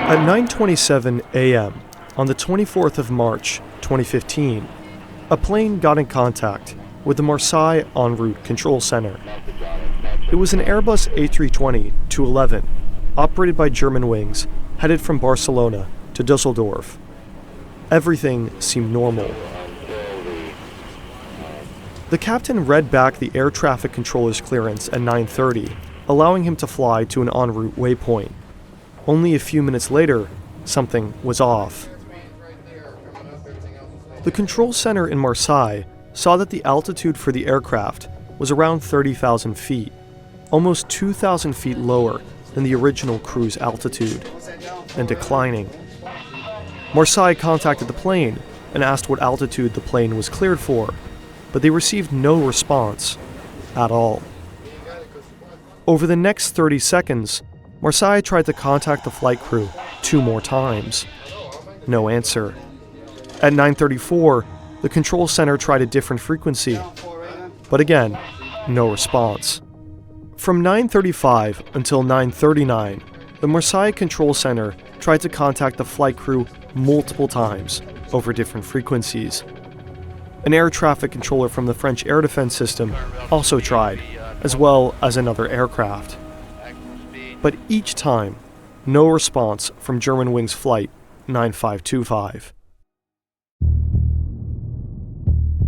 At 9:27 a.m. on the 24th of March, 2015, a plane got in contact with the Marseille en route control center. It was an Airbus A320-211, operated by Germanwings, headed from Barcelona to Düsseldorf. Everything seemed normal. The captain read back the air traffic controller's clearance at 9:30, allowing him to fly to an en route waypoint. Only a few minutes later, something was off. The control center in Marseille saw that the altitude for the aircraft was around 30,000 feet, almost 2,000 feet lower than the original cruise altitude, and declining. Marseille contacted the plane and asked what altitude the plane was cleared for, but they received no response at all. Over the next 30 seconds, Marseille tried to contact the flight crew 2 more times. No answer. At 9:34, the control center tried a different frequency, but again, no response. From 9:35 until 9:39, the Marseille control center tried to contact the flight crew multiple times over different frequencies. An air traffic controller from the French air defense system also tried, as well as another aircraft. But each time, no response from Germanwings Flight 9525.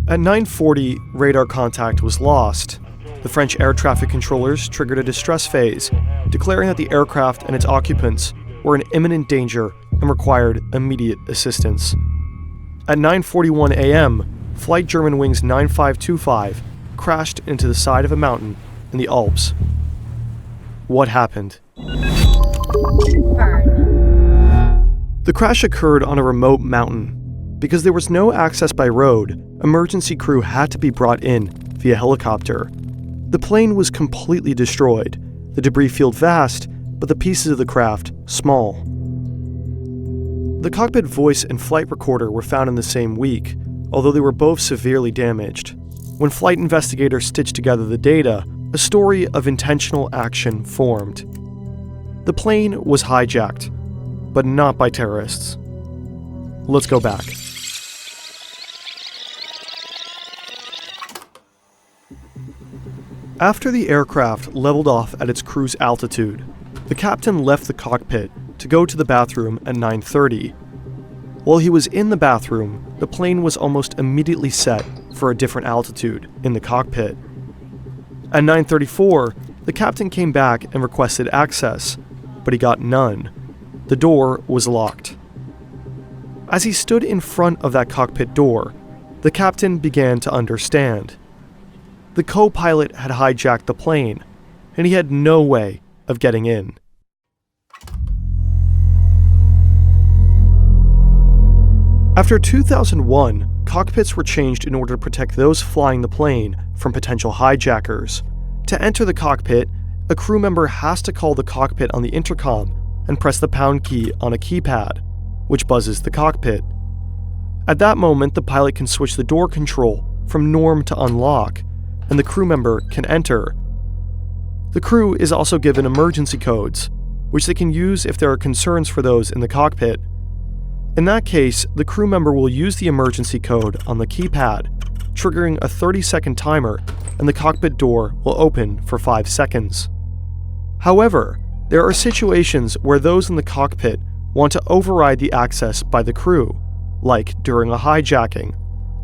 At 9:40, radar contact was lost. The French air traffic controllers triggered a distress phase, declaring that the aircraft and its occupants were in imminent danger and required immediate assistance. At 9:41 a.m., Flight Germanwings 9525 crashed into the side of a mountain in the Alps. What happened? The crash occurred on a remote mountain. Because there was no access by road, emergency crew had to be brought in via helicopter. The plane was completely destroyed, the debris field vast, but the pieces of the craft small. The cockpit voice and flight recorder were found in the same week, although they were both severely damaged. When flight investigators stitched together the data, a story of intentional action formed. The plane was hijacked, but not by terrorists. Let's go back. After the aircraft leveled off at its cruise altitude, the captain left the cockpit to go to the bathroom at 9:30. While he was in the bathroom, the plane was almost immediately set for a different altitude in the cockpit. At 9:34, the captain came back and requested access, but he got none. The door was locked. As he stood in front of that cockpit door, the captain began to understand. The co-pilot had hijacked the plane, and he had no way of getting in. After 2001, cockpits were changed in order to protect those flying the plane from potential hijackers. To enter the cockpit, a crew member has to call the cockpit on the intercom and press the pound key on a keypad, which buzzes the cockpit. At that moment, the pilot can switch the door control from norm to unlock, and the crew member can enter. The crew is also given emergency codes, which they can use if there are concerns for those in the cockpit. In that case, the crew member will use the emergency code on the keypad, triggering a 30-second timer, and the cockpit door will open for 5 seconds. However, there are situations where those in the cockpit want to override the access by the crew, like during a hijacking.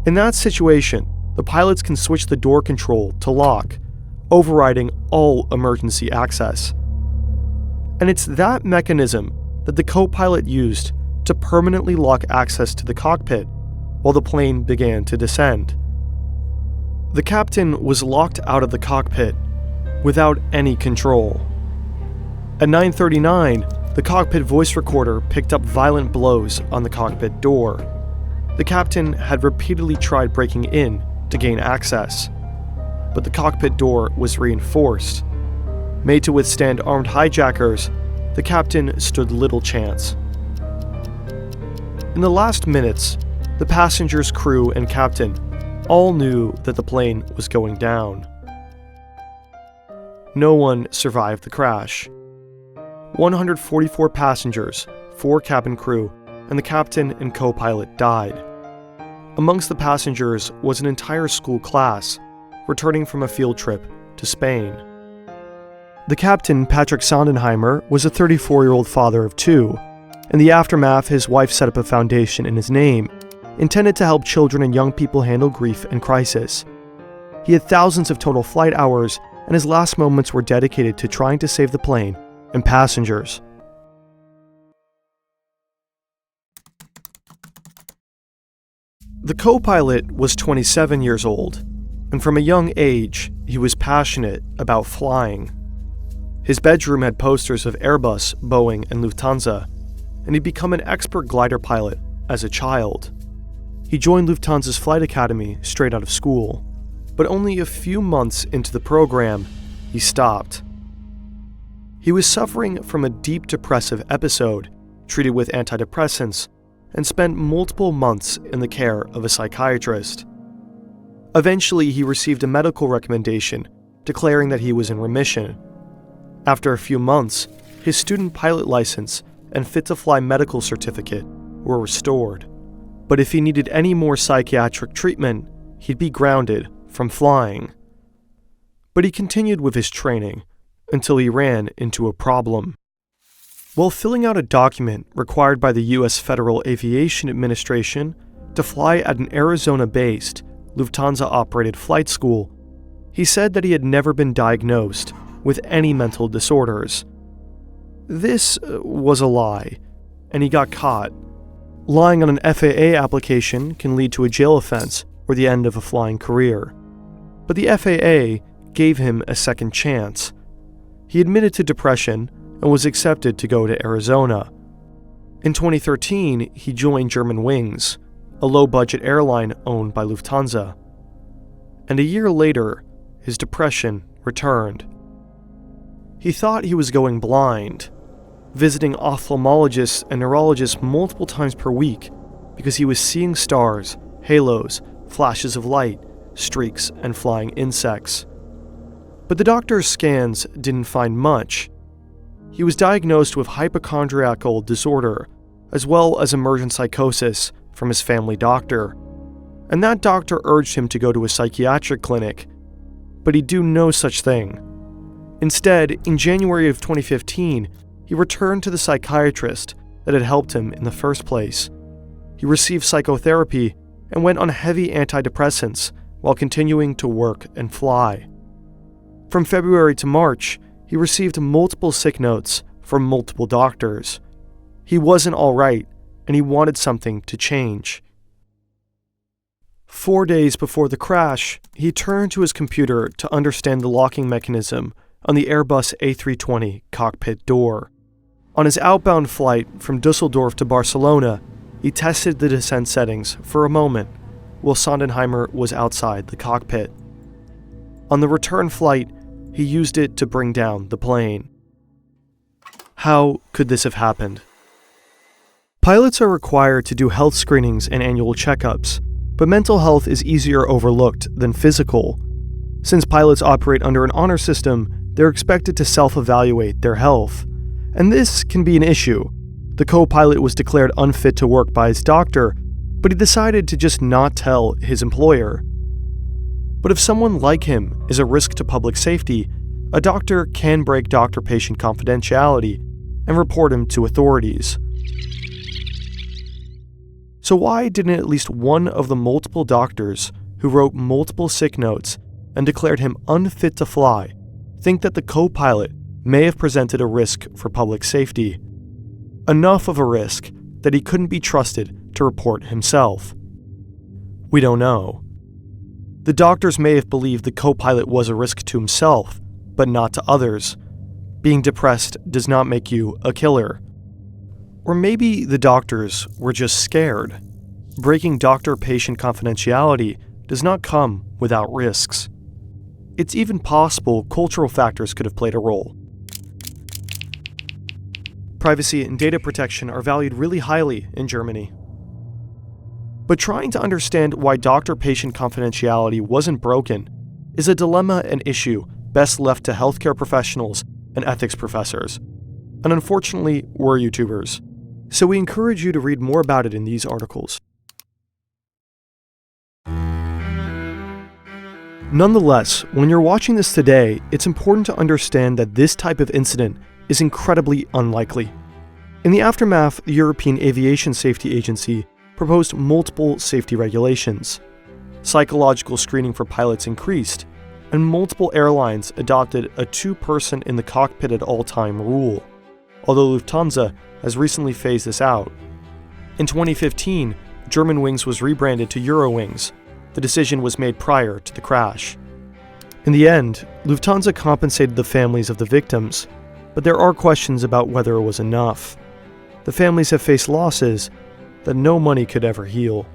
In that situation, the pilots can switch the door control to lock, overriding all emergency access. And it's that mechanism that the co-pilot used to permanently lock access to the cockpit while the plane began to descend. The captain was locked out of the cockpit without any control. At 9:39, the cockpit voice recorder picked up violent blows on the cockpit door. The captain had repeatedly tried breaking in to gain access, but the cockpit door was reinforced. Made to withstand armed hijackers, the captain stood little chance. In the last minutes, the passengers, crew, and captain all knew that the plane was going down. No one survived the crash. 144 passengers, 4 cabin crew, and the captain and co-pilot died. Amongst the passengers was an entire school class, returning from a field trip to Spain. The captain, Patrick Sondenheimer, was a 34-year-old father of 2. In the aftermath, his wife set up a foundation in his name, intended to help children and young people handle grief and crisis. He had thousands of total flight hours, and his last moments were dedicated to trying to save the plane and passengers. The co-pilot was 27 years old, and from a young age, he was passionate about flying. His bedroom had posters of Airbus, Boeing, and Lufthansa, and he'd become an expert glider pilot as a child. He joined Lufthansa's flight academy straight out of school, but only a few months into the program, he stopped. He was suffering from a deep depressive episode, treated with antidepressants, and spent multiple months in the care of a psychiatrist. Eventually, he received a medical recommendation declaring that he was in remission. After a few months, his student pilot license and fit-to-fly medical certificate were restored. But if he needed any more psychiatric treatment, he'd be grounded from flying. But he continued with his training until he ran into a problem. While filling out a document required by the U.S. Federal Aviation Administration to fly at an Arizona-based, Lufthansa-operated flight school, he said that he had never been diagnosed with any mental disorders. This was a lie, and he got caught. Lying on an FAA application can lead to a jail offense or the end of a flying career. But the FAA gave him a second chance. He admitted to depression and was accepted to go to Arizona. In 2013, he joined Germanwings, a low-budget airline owned by Lufthansa. And a year later, his depression returned. He thought he was going blind, visiting ophthalmologists and neurologists multiple times per week because he was seeing stars, halos, flashes of light, streaks, and flying insects. But the doctor's scans didn't find much. He was diagnosed with hypochondriacal disorder, as well as emergent psychosis from his family doctor. And that doctor urged him to go to a psychiatric clinic, but he'd do no such thing. Instead, in January of 2015, he returned to the psychiatrist that had helped him in the first place. He received psychotherapy and went on heavy antidepressants while continuing to work and fly. From February to March, he received multiple sick notes from multiple doctors. He wasn't all right, and he wanted something to change. 4 days before the crash, he turned to his computer to understand the locking mechanism on the Airbus A320 cockpit door. On his outbound flight from Dusseldorf to Barcelona, he tested the descent settings for a moment while Sondenheimer was outside the cockpit. On the return flight, he used it to bring down the plane. How could this have happened? Pilots are required to do health screenings and annual checkups, but mental health is easier overlooked than physical. Since pilots operate under an honor system, they're expected to self-evaluate their health. And this can be an issue. The co-pilot was declared unfit to work by his doctor, but he decided to just not tell his employer. But if someone like him is a risk to public safety, a doctor can break doctor-patient confidentiality and report him to authorities. So why didn't at least one of the multiple doctors who wrote multiple sick notes and declared him unfit to fly think that the co-pilot may have presented a risk for public safety? Enough of a risk that he couldn't be trusted to report himself. We don't know. The doctors may have believed the co-pilot was a risk to himself, but not to others. Being depressed does not make you a killer. Or maybe the doctors were just scared. Breaking doctor-patient confidentiality does not come without risks. It's even possible cultural factors could have played a role. Privacy and data protection are valued really highly in Germany. But trying to understand why doctor-patient confidentiality wasn't broken is a dilemma and issue best left to healthcare professionals and ethics professors. And unfortunately, we're YouTubers. So we encourage you to read more about it in these articles. Nonetheless, when you're watching this today, it's important to understand that this type of incident is incredibly unlikely. In the aftermath, the European Aviation Safety Agency proposed multiple safety regulations. Psychological screening for pilots increased, and multiple airlines adopted a two-person in the cockpit at all time rule, although Lufthansa has recently phased this out. In 2015, Germanwings was rebranded to Eurowings. The decision was made prior to the crash. In the end, Lufthansa compensated the families of the victims, but there are questions about whether it was enough. The families have faced losses that no money could ever heal.